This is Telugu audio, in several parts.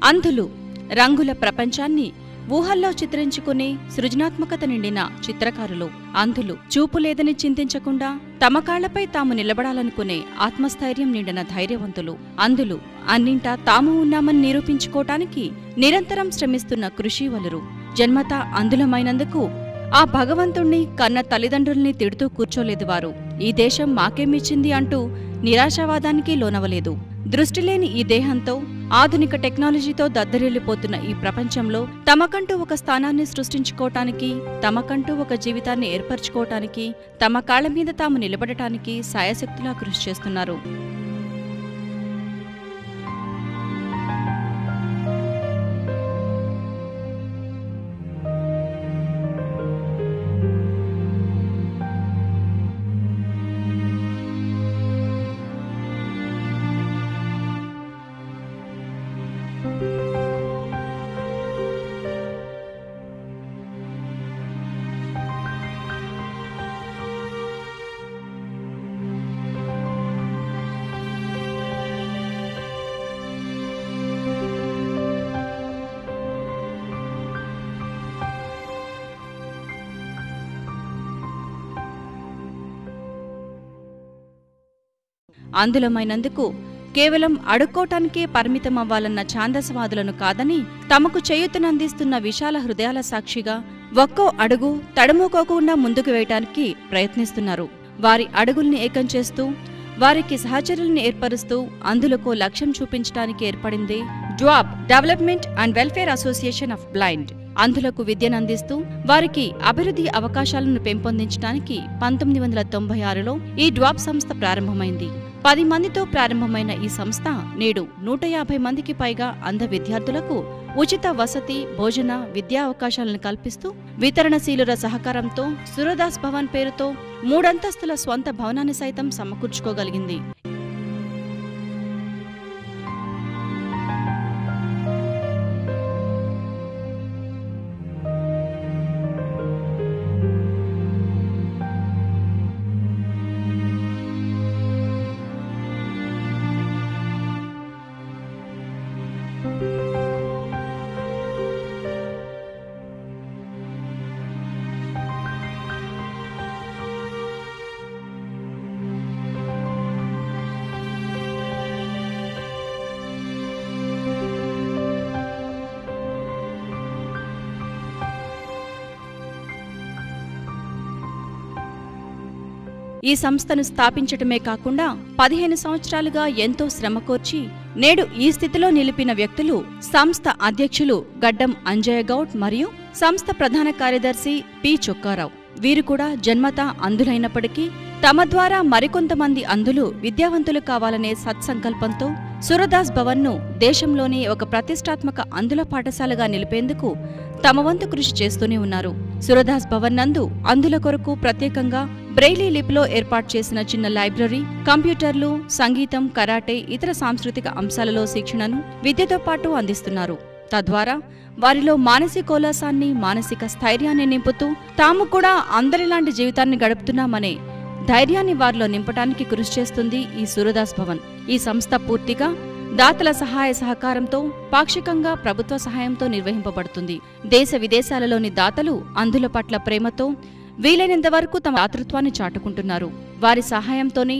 అంధులు రంగుల ప్రపంచాన్ని ఊహల్లో చిత్రించుకునే సృజనాత్మకత నిండిన చిత్రకారులు. అంధులు చూపు లేదని చింతించకుండా తమ కాళ్లపై తాము నిలబడాలనుకునే ఆత్మస్థైర్యం నిండిన ధైర్యవంతులు. అంధులు అన్నింటా తాము ఉన్నామని నిరూపించుకోటానికి నిరంతరం శ్రమిస్తున్న కృషివలురు. జన్మతా అంధులమైనందుకు ఆ భగవంతుణ్ణి కన్న తల్లిదండ్రుల్ని తిడుతూ కూర్చోలేదు వారు. ఈ దేశం మాకేమిచ్చింది అంటూ నిరాశావాదానికి లోనవలేదు. దృష్టిలేని ఈ దేహంతో ఆధునిక టెక్నాలజీతో దద్దరిల్లిపోతున్న ఈ ప్రపంచంలో తమకంటూ ఒక స్థానాన్ని సృష్టించుకోవటానికి, తమకంటూ ఒక జీవితాన్ని ఏర్పరచుకోవటానికి, తమ కాళ్ల మీద తాము నిలబడటానికి సాయశక్తులా కృషి చేస్తున్నారు. అందులమైనందుకు కేవలం అడుక్కోటానికే పరిమితమవ్వాలన్న ఛాందసవాదులను కాదని, తమకు చేయూతనందిస్తున్న విశాల హృదయాల సాక్షిగా ఒక్కో అడుగు తడుముకోకుండా ముందుకు వేయటానికి ప్రయత్నిస్తున్నారు. వారి అడుగుల్ని ఏకం చేస్తూ, వారికి సహచరుల్ని ఏర్పరుస్తూ అంధులకు లక్ష్యం చూపించడానికి ఏర్పడింది DWAB development and welfare association of blind. అంధులకు విద్యనందిస్తూ వారికి అభివృద్ధి అవకాశాలను పెంపొందించడానికి 1996లో ఈ డ్వాబ్ సంస్థ ప్రారంభమైంది. 10 మందితో ప్రారంభమైన ఈ సంస్థ నేడు 150 మందికి పైగా అంధ విద్యార్థులకు ఉచిత వసతి, భోజన, విద్యా అవకాశాలను కల్పిస్తూ వితరణశీలుర సహకారంతో సురదాస్ భవన్ పేరుతో 3 అంతస్తుల స్వంత భవనాన్ని సైతం సమకూర్చుకోగలిగింది. ఈ సంస్థను స్థాపించటమే కాకుండా 15 సంవత్సరాలుగా ఎంతో శ్రమకోర్చి నేడు ఈ స్థితిలో నిలిపిన వ్యక్తులు సంస్థ అధ్యక్షులు గడ్డం అంజయ్య గౌడ్ మరియు సంస్థ ప్రధాన కార్యదర్శి పి చొక్కారావు. వీరు కూడా జన్మతా అంధులైనప్పటికీ తమ ద్వారా మరికొంతమంది అంధులు విద్యావంతులు కావాలనే సత్సంకల్పంతో సురదాస్ భవన్ను దేశంలోనే ఒక ప్రతిష్టాత్మక అంధుల పాఠశాలగా నిలిపేందుకు తమ వంతు కృషి చేస్తూనే ఉన్నారు. సురదాస్ భవన్ నందు అంధుల కొరకు ప్రత్యేకంగా బ్రెయిలీ లిపిలో ఏర్పాటు చేసిన చిన్న లైబ్రరీ, కంప్యూటర్లు, సంగీతం, కరాటే, ఇతర సాంస్కృతిక అంశాలలో శిక్షణను విద్యతో పాటు అందిస్తున్నారు. తద్వారా వారిలో మానసికోల్లాసాన్ని, మానసిక స్థైర్యాన్ని నింపుతూ తాము కూడా అందరిలాంటి జీవితాన్ని గడుపుతున్నామనే ధైర్యాన్ని వారిలో నింపటానికి కృషి చేస్తుంది ఈ సురదాస్ భవన్. ఈ సంస్థ పూర్తిగా దాతల సహాయ సహకారంతో, పాక్షికంగా ప్రభుత్వ సహాయంతో నిర్వహింపబడుతుంది. దేశ విదేశాలలోని దాతలు అంధుల పట్ల ప్రేమతో వీలైనంత వరకు తమ దాతృత్వాన్ని చాటుకుంటున్నారు. వారి సహాయంతోనే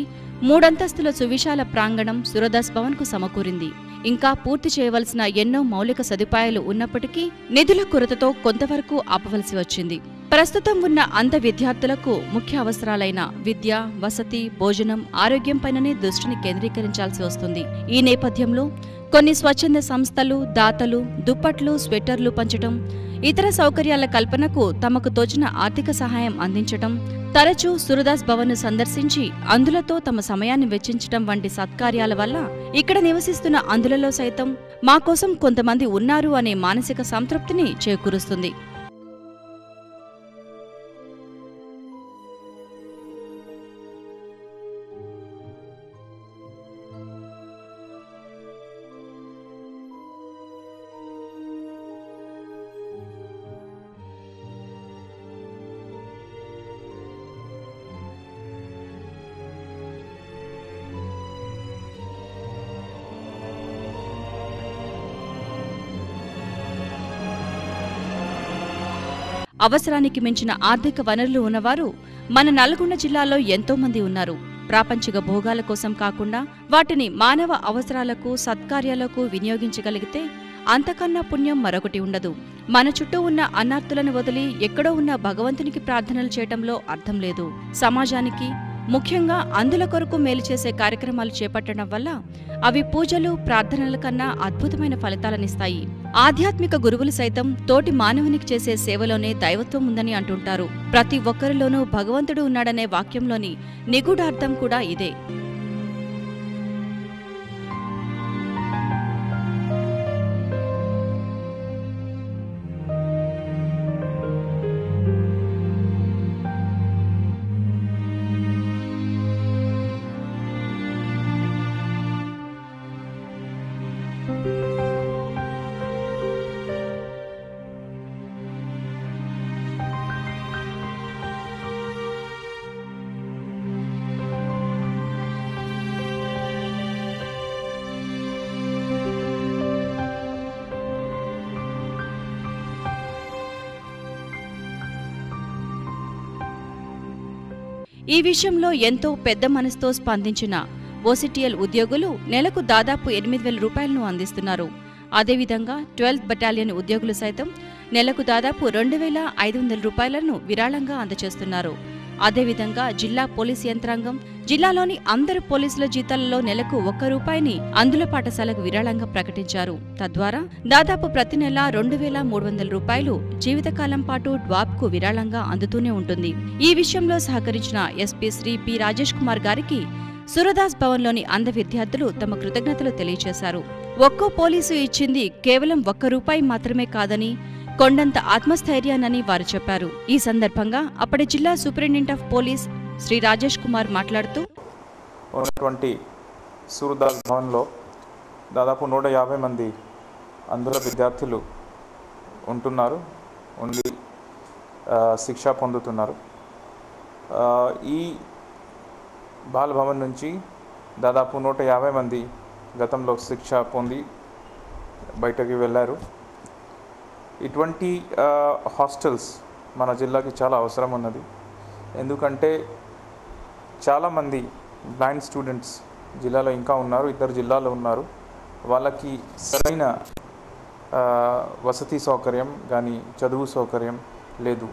3 అంతస్తుల సువిశాల ప్రాంగణం సురదాస్ భవన్ కు సమకూరింది. ఇంకా పూర్తి చేయవలసిన ఎన్నో మౌలిక సదుపాయాలు ఉన్నప్పటికీ నిధుల కొరతతో కొంతవరకు ఆపవలసి వచ్చింది. ప్రస్తుతం ఉన్న అంధ విద్యార్థులకు ముఖ్య అవసరాలైన విద్య, వసతి, భోజనం, ఆరోగ్యంపైననే దృష్టిని కేంద్రీకరించాల్సి వస్తుంది. ఈ నేపథ్యంలో కొన్ని స్వచ్ఛంద సంస్థలు, దాతలు దుప్పట్లు, స్వెట్టర్లు పంచటం, ఇతర సౌకర్యాల కల్పనకు తమకు తోచిన ఆర్థిక సహాయం అందించటం, తరచూ సురదాస్ భవన్ను సందర్శించి అంధులతో తమ సమయాన్ని వెచ్చించటం వంటి సత్కార్యాల వల్ల ఇక్కడ నివసిస్తున్న అంధులలో సైతం మా కోసం కొంతమంది ఉన్నారు అనే మానసిక సంతృప్తిని చేకూరుస్తుంది. అవసరానికి మించిన ఆర్థిక వనరులు ఉన్నవారు మన నల్గొండ జిల్లాలో ఎంతో మంది ఉన్నారు. ప్రాపంచిక భోగాల కోసం కాకుండా వాటిని మానవ అవసరాలకు, సత్కార్యాలకు వినియోగించగలిగితే అంతకన్నా పుణ్యం మరొకటి ఉండదు. మన చుట్టూ ఉన్న అన్నార్తులను వదిలి ఎక్కడో ఉన్న భగవంతునికి ప్రార్థనలు చేయటంలో అర్థం లేదు. సమాజానికి, ముఖ్యంగా అందుల కొరకు మేలు చేసే కార్యక్రమాలు చేపట్టడం వల్ల అవి పూజలు, ప్రార్థనల కన్నా అద్భుతమైన ఫలితాలనిస్తాయి. ఆధ్యాత్మిక గురువులు సైతం తోటి మానవునికి చేసే సేవలోనే దైవత్వం ఉందని అంటుంటారు. ప్రతి ఒక్కరిలోనూ భగవంతుడు ఉన్నాడనే వాక్యంలోని నిగూఢార్థం కూడా ఇదే. ఈ విషయంలో ఎంతో పెద్ద మనసుతో స్పందించిన ఓసిటిఎల్ ఉద్యోగులు నెలకు దాదాపు 8,000 రూపాయలను అందిస్తున్నారు. అదేవిధంగా 12th బెటాలియన్ ఉద్యోగులు సైతం నెలకు దాదాపు 2,500 రూపాయలను విరాళంగా అందజేస్తున్నారు. అదేవిధంగా జిల్లా పోలీస్ యంత్రాంగం జిల్లాలోని అందరు పోలీసుల జీతాలలో నెలకు ₹1 అందుల పాఠశాలకు విరాళంగా ప్రకటించారు. తద్వారా దాదాపు ప్రతి నెల 2,300 రూపాయలు జీవితకాలం పాటు డ్వాప్కు విరాళంగా అందుతూనే ఉంటుంది. ఈ విషయంలో సహకరించిన ఎస్పీ శ్రీ పి రాజేష్ కుమార్ గారికి సురదాస్ భవన్లోని అంధ విద్యార్థులు తమ కృతజ్ఞతలు తెలియజేశారు. ఒక్కో పోలీసు ఇచ్చింది కేవలం ₹1 మాత్రమే కాదని, కొండంత ఆత్మస్థైర్యానని వారు చెప్పారు. ఈ సందర్భంగా అప్పటి జిల్లా superintendent of police Shri Rajesh Kumar మాట్లాడుతూ, ఉన్నటువంటి సూరదాస్ భవన్లో దాదాపు 150 మంది అందుల విద్యార్థులు ఉండి శిక్ష పొందుతున్నారు. ఈ బాల్ భవన్ నుంచి దాదాపు 150 మంది గతంలో శిక్ష పొంది బయటకి వెళ్ళారు. ఇటువంటి హాస్టల్స్ మన జిల్లాకి చాలా అవసరం ఉన్నది. ఎందుకంటే చాలామంది బ్లైండ్ స్టూడెంట్స్ జిల్లాలో ఇంకా ఉన్నారు, ఇతర జిల్లాలో ఉన్నారు. వాళ్ళకి సరైన వసతి సౌకర్యం కానీ చదువు సౌకర్యం లేదు.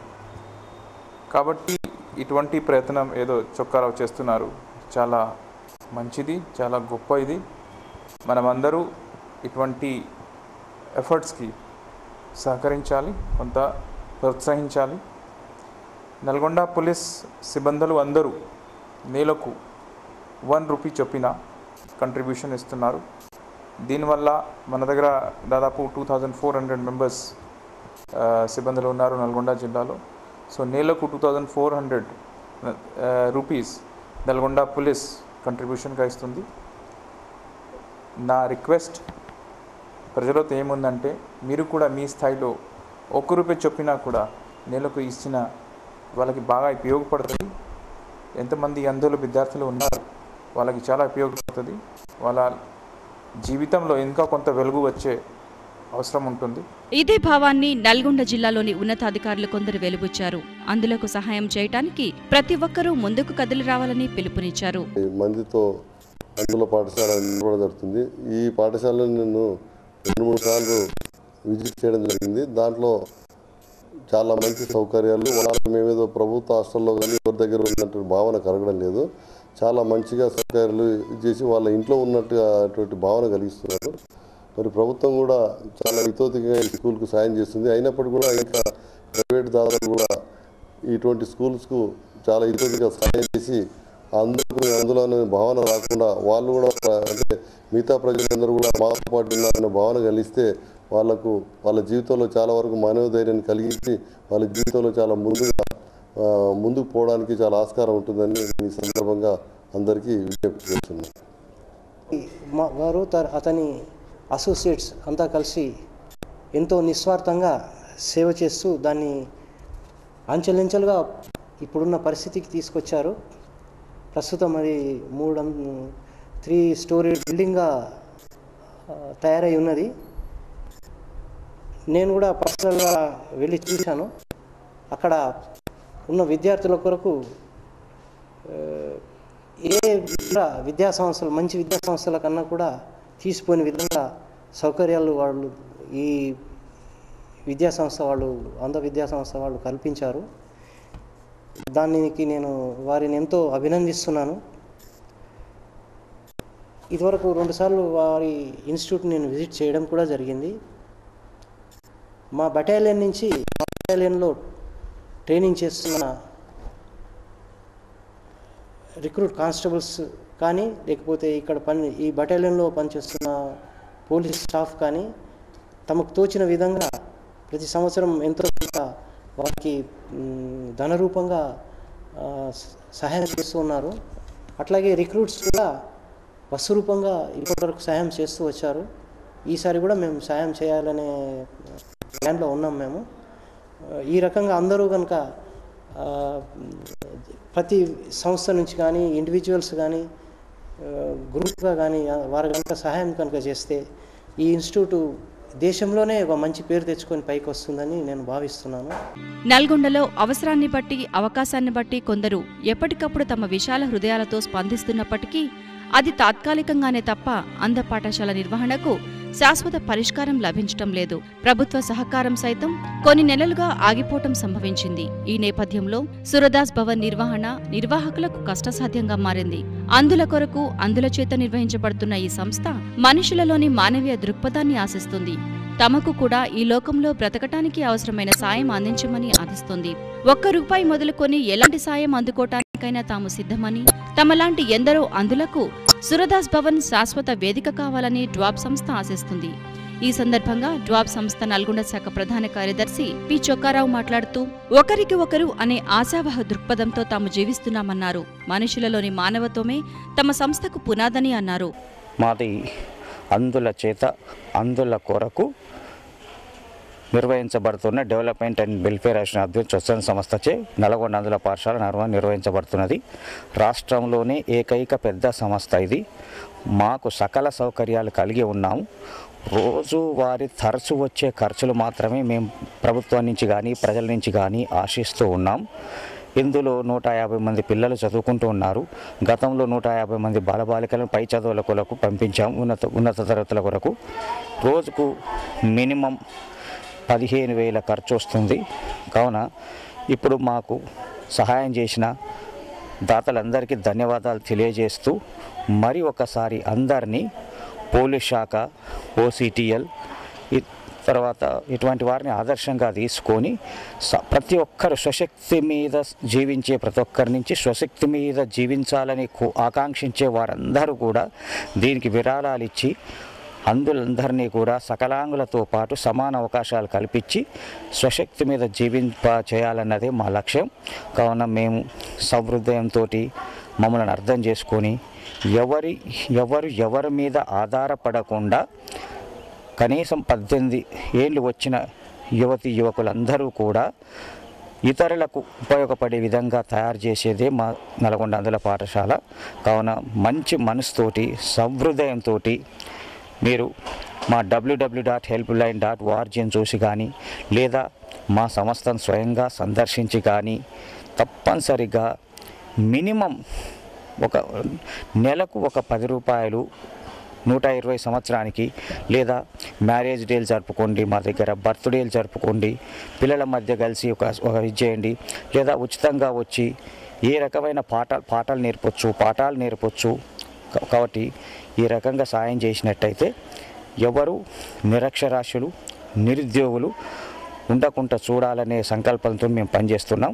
కాబట్టి ఇటువంటి ప్రయత్నం ఏదో చొక్కారావు చేస్తున్నారు, చాలా మంచిది, చాలా గొప్ప. ఇది మనమందరూ ఇటువంటి ఎఫర్ట్స్కి సహకరించాలి, కొంత ప్రోత్సహించాలి. నల్గొండ పోలీస్ సిబ్బందులు అందరూ నెలకు ₹1 చొప్పున కంట్రిబ్యూషన్ ఇస్తున్నారు. దీనివల్ల మన దగ్గర దాదాపు 2,400 మెంబర్స్ సిబ్బందులు ఉన్నారు నల్గొండ జిల్లాలో. సో నెలకు 2,400 రూపీస్ నల్గొండ పోలీస్ కంట్రిబ్యూషన్గా ఇస్తుంది. నా రిక్వెస్ట్ ప్రజలతో ఏముందంటే, మీరు కూడా మీ స్థాయిలో ₹1 చొప్పున కూడా నెలకు ఇచ్చిన వాళ్ళకి బాగా ఉపయోగపడుతుంది. ఎంతమంది అందులో విద్యార్థులు ఉన్నారు వాళ్ళకి చాలా ఉపయోగపడుతుంది. వాళ్ళ జీవితంలో ఇంకా కొంత వెలుగు వచ్చే అవసరం ఉంటుంది. ఇదే భావాన్ని నల్గొండ జిల్లాలోని ఉన్నతాధికారులు కొందరు వెలుబుచ్చారు. అందులకు సహాయం చేయడానికి ప్రతి ఒక్కరూ ముందుకు కదిలి రావాలని పిలుపునిచ్చారు. మందితో అందుల పాఠశాల జరుగుతుంది. ఈ పాఠశాలను నేను 2-3 సార్లు విజిట్ చేయడం జరిగింది. దాంట్లో చాలా మంచి సౌకర్యాలు, వాళ్ళకి మేమేదో ప్రభుత్వ హాస్టల్లో కానీ ఎవరి దగ్గర ఉన్నట్టు భావన కలగడం లేదు. చాలా మంచిగా సౌకర్యాలు చేసి వాళ్ళ ఇంట్లో ఉన్నట్టుగా అటువంటి భావన కలిగిస్తున్నారు. మరి ప్రభుత్వం కూడా చాలా హితోతిగా ఈ స్కూల్కు సాయం చేస్తుంది. అయినప్పటికీ కూడా ఇంకా ప్రైవేట్ దాదాపు కూడా ఇటువంటి స్కూల్స్కు చాలా హితోతిగా సాయం చేసి అందులోనే భావన రాకుండా వాళ్ళు కూడా అంటే మిగతా ప్రజలందరూ కూడా మాతో పాటు ఉన్నారనే భావన కలిగిస్తే వాళ్ళ జీవితంలో చాలా వరకు మనోధైర్యాన్ని కలిగించి వాళ్ళ జీవితంలో చాలా ముందుకు పోవడానికి చాలా ఆస్కారం ఉంటుందని ఈ సందర్భంగా అందరికీ విజ్ఞప్తి చేస్తున్నాను. వారు అతని అసోసియేట్స్ అంతా కలిసి ఎంతో నిస్వార్థంగా సేవ చేస్తూ దాన్ని అంచెలంచెలుగా ఇప్పుడున్న పరిస్థితికి తీసుకొచ్చారు. ప్రస్తుతం అది 3 స్టోరీ బిల్డింగ్గా తయారై ఉన్నది. నేను కూడా పర్సనల్గా వెళ్ళి చూశాను. అక్కడ ఉన్న విద్యార్థుల కొరకు ఏ విద్యా సంస్థలు మంచి విద్యా సంస్థల కన్నా కూడా తీసిపోయిన విధంగా సౌకర్యాలు వాళ్ళు ఈ విద్యా సంస్థ వాళ్ళు అంధ విద్యా సంస్థ వాళ్ళు కల్పించారు. దానికి నేను వారిని ఎంతో అభినందిస్తున్నాను. ఇదివరకు 2 సార్లు వారి ఇన్స్టిట్యూట్ నేను విజిట్ చేయడం కూడా జరిగింది. మా బటాలియన్ నుంచి బటాలియన్లో ట్రైనింగ్ చేస్తున్న రిక్రూట్ కానిస్టేబుల్స్ కానీ లేకపోతే ఇక్కడ ఈ బటాలియన్లో పనిచేస్తున్న పోలీస్ స్టాఫ్ కానీ తమకు తోచిన విధంగా ప్రతి సంవత్సరం ఎంతో కొంత వారికి ధనరూపంగా సహాయం చేస్తూ ఉన్నారు. అట్లాగే రిక్రూట్స్ కూడా వస్తు రూపంగా ఇప్పటివరకు సహాయం చేస్తూ వచ్చారు. ఈసారి కూడా మేము సహాయం చేయాలనే ప్లాన్లో ఉన్నాం మేము. ఈ రకంగా అందరూ కనుక ప్రతి సంస్థ నుంచి కానీ ఇండివిజువల్స్ కానీ గ్రూప్గా కానీ వారు కనుక సహాయం కనుక చేస్తే ఈ ఇన్స్టిట్యూట్ దేశంలోనే ఒక మంచి పేరు తెచ్చుకొని పైకి వస్తుందని నేను భావిస్తున్నాను. నల్గొండలో అవసరాన్ని బట్టి అవకాశాన్ని బట్టి కొందరు ఎప్పటికప్పుడు తమ విశాల హృదయాలతో స్పందిస్తున్నప్పటికీ అది తాత్కాలికంగానే తప్ప అంధ పాఠశాల నిర్వహణకు శాశ్వత పరిష్కారం లభించటం లేదు. ప్రభుత్వ సహకారం సైతం కొన్ని నెలలుగా ఆగిపోవటం సంభవించింది. ఈ నేపథ్యంలో సురదాస్ భవన్ నిర్వహణ నిర్వాహకులకు కష్టసాధ్యంగా మారింది. అంధుల కొరకు అంధుల చేత నిర్వహించబడుతున్న ఈ సంస్థ మనుషులలోని మానవీయ దృక్పథాన్ని ఆశిస్తుంది. తమకు కూడా ఈ లోకంలో బ్రతకటానికి అవసరమైన సాయం అందించమని ఆశిస్తుంది. ₹1 మొదలుకొని ఎలాంటి సాయం అందుకోవటానికైనా తాము సిద్ధమని, తమలాంటి ఎందరో అంధులకు సురదాస్ భవన్ శాశ్వత వేదిక కావాలని డ్వాబ్ సంస్థ ఆశిస్తుంది. ఈ సందర్భంగా డ్వాబ్ సంస్థ నల్గొండ శాఖ ప్రధాన కార్యదర్శి పి చొక్కారావు మాట్లాడుతూ ఒకరికి ఒకరు అనే ఆశావహ దృక్పథంతో తాము జీవిస్తున్నామన్నారు. మనుషులలోని మానవత్వమే తమ సంస్థకు పునాదని అన్నారు. మాది అంధుల చేత అంధుల కొరకు నిర్వహించబడుతున్న డెవలప్మెంట్ అండ్ వెల్ఫేర్ అసోసియేషన్ స్వచ్ఛంద సంస్థచే నల్గొండ అంధుల పాఠశాల నిర్వహించబడుతున్నది. రాష్ట్రంలోనే ఏకైక పెద్ద సంస్థ ఇది. మాకు సకల సౌకర్యాలు కలిగి ఉన్నాము. రోజు వారి తరచు వచ్చే ఖర్చులు మాత్రమే మేము ప్రభుత్వం నుంచి కానీ ప్రజల నుంచి కానీ ఆశిస్తూ ఉన్నాం. ఇందులో 150 మంది పిల్లలు చదువుకుంటూ ఉన్నారు. గతంలో 150 మంది బాలబాలికలను పై చదువుల కొరకు పంపించాము, ఉన్నత తరగతుల కొరకు. రోజుకు మినిమం 15,000 ఖర్చు వస్తుంది. కావున ఇప్పుడు మాకు సహాయం చేసిన దాతలందరికీ ధన్యవాదాలు తెలియజేస్తూ మరి ఒకసారి అందరినీ పోలీస్ శాఖ, OCTL తర్వాత ఇటువంటి వారిని ఆదర్శంగా తీసుకొని ప్రతి ఒక్కరు స్వశక్తి మీద జీవించే ప్రతి ఒక్కరి నుంచి స్వశక్తి మీద జీవించాలని ఆకాంక్షించే వారందరూ కూడా దీనికి విరాళాలు ఇచ్చి అందులందరినీ కూడా సకలాంగులతో పాటు సమాన అవకాశాలు కల్పించి స్వశక్తి మీద చేయాలన్నదే మా లక్ష్యం. కావున మేము సహృదయంతో మమ్మల్ని అర్థం చేసుకొని ఎవరి మీద ఆధారపడకుండా కనీసం 18 ఏళ్ళు వచ్చిన యువకులందరూ కూడా ఇతరులకు ఉపయోగపడే విధంగా తయారు చేసేదే మా నల్గొండ అంధుల పాఠశాల. కావున మంచి మనసుతోటి సహృదయంతో మీరు మా www.helpline.org చూసి కానీ లేదా మా సంస్థను స్వయంగా సందర్శించి కానీ తప్పనిసరిగా మినిమం ఒక నెలకు ఒక ₹10 120 సంవత్సరానికి లేదా మ్యారేజ్ డేలు జరుపుకోండి, మా దగ్గర బర్త్డేలు జరుపుకోండి, పిల్లల మధ్య కలిసి ఒక ఇది చేయండి, లేదా ఉచితంగా వచ్చి ఏ రకమైన పాఠాలు నేర్పొచ్చు. కాబట్టి ఈ రకంగా సాయం చేసినట్టయితే ఎవరు నిరక్షరాస్యులు నిరుద్యోగులు ఉండకుండా చూడాలనే సంకల్పంతో మేము పనిచేస్తున్నాం.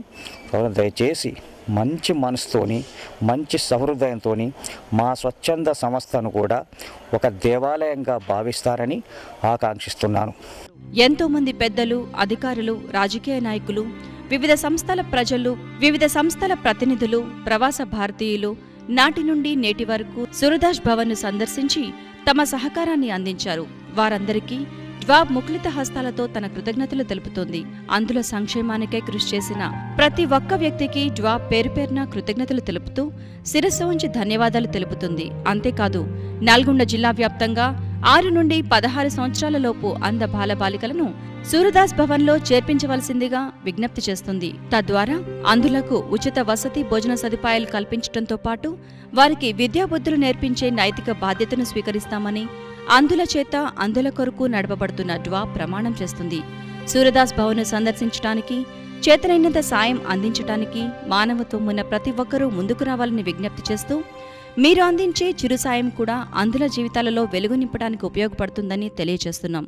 కాబట్టి దయచేసి మంచి మనసుతోని మంచి సహృదయంతో మా స్వచ్ఛంద సంస్థను కూడా ఒక దేవాలయంగా భావిస్తారని ఆకాంక్షిస్తున్నాను. ఎంతో మంది పెద్దలు, అధికారులు, రాజకీయ నాయకులు, వివిధ సంస్థల ప్రజలు, వివిధ సంస్థల ప్రతినిధులు, ప్రవాస భారతీయులు నాటి నుండి నేటి వరకు సురదాస్ భవన్ను సందర్శించి తమ సహకారాన్ని అందించారు. వారందరికీ డ్వాబ్ ముక్లిత హస్తాలతో తన కృతజ్ఞతలు తెలుపుతోంది. అంధుల సంక్షేమానికై కృషి చేసిన ప్రతి ఒక్క వ్యక్తికి డ్వాబ్ పేరుపేరున కృతజ్ఞతలు తెలుపుతూ శిరస్సు ఉంచి ధన్యవాదాలు తెలుపుతుంది. అంతేకాదు నల్గొండ జిల్లా వ్యాప్తంగా 6 నుండి 16 సంవత్సరాల లోపు అంధ బాలబాలికలను సూరదాస్ భవన్లో చేర్పించవలసిందిగా విజ్ఞప్తి చేస్తుంది. తద్వారా అంధులకు ఉచిత వసతి భోజన సదుపాయాలు కల్పించడంతో పాటు వారికి విద్యాబుద్ధులు నేర్పించే నైతిక బాధ్యతను స్వీకరిస్తామని అంధుల చేత అంధుల కొరకు నడపబడుతున్న డ్వా ప్రమాణం చేస్తుంది. సూరదాస్ భవన్ను సందర్శించడానికి, చేతనైనంత సాయం అందించడానికి మానవత్వం ఉన్న ప్రతి ఒక్కరూ ముందుకు రావాలని విజ్ఞప్తి చేస్తూ మీరు అందించే చిరు సాయం కూడా అంధుల జీవితాలలో వెలుగు నింపడానికి ఉపయోగపడుతుందని తెలియజేస్తున్నాం.